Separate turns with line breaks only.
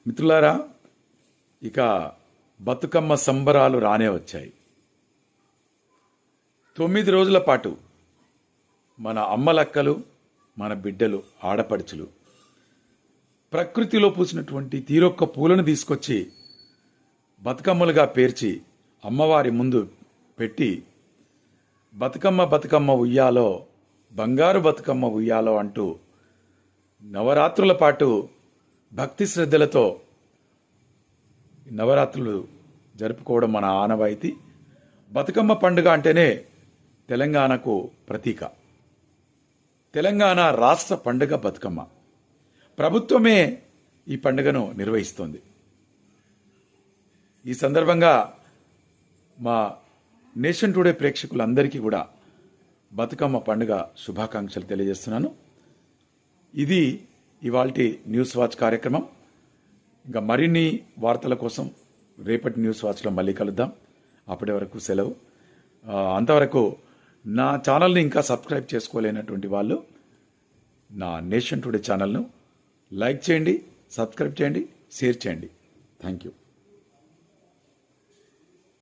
మిత్రులారా, ఇక బతుకమ్మ సంబరాలు రానే వచ్చాయి. 9 రోజుల పాటు మన అమ్మలక్కలు, మన బిడ్డలు, ఆడపడుచులు ప్రకృతిలో పూసినటువంటి తీరొక్క పూలను తీసుకొచ్చి బతుకమ్మలుగా పేర్చి అమ్మవారి ముందు పెట్టి బతుకమ్మ బతుకమ్మ ఉయ్యాలో, బంగారు బతుకమ్మ ఉయ్యాలో అంటూ నవరాత్రుల పాటు భక్తి శ్రద్ధలతో నవరాత్రులు జరుపుకోవడం మన ఆనవాయితీ. బతుకమ్మ పండుగ అంటేనే తెలంగాణకు ప్రతీక. తెలంగాణ రాష్ట్ర పండుగ బతుకమ్మ. ప్రభుత్వమే ఈ పండుగను నిర్వహిస్తోంది. ఈ సందర్భంగా మా నేషన్ టుడే ప్రేక్షకులందరికీ కూడా బతుకమ్మ పండుగ శుభాకాంక్షలు తెలియజేస్తున్నాను. ఇది ఇవాల్టి న్యూస్ వాచ్ కార్యక్రమం. ఇంకా మరిన్ని వార్తల కోసం రేపటి న్యూస్ వాచ్లో మళ్ళీ కలుద్దాం. అప్పటి వరకు సెలవు. అంతవరకు నా ఛానల్ని ఇంకా సబ్స్క్రైబ్ చేసుకోలేనటువంటి వాళ్ళు నా నేషన్ టుడే ఛానల్ను లైక్ చేయండి, సబ్స్క్రైబ్ చేయండి, షేర్ చేయండి. Thank you.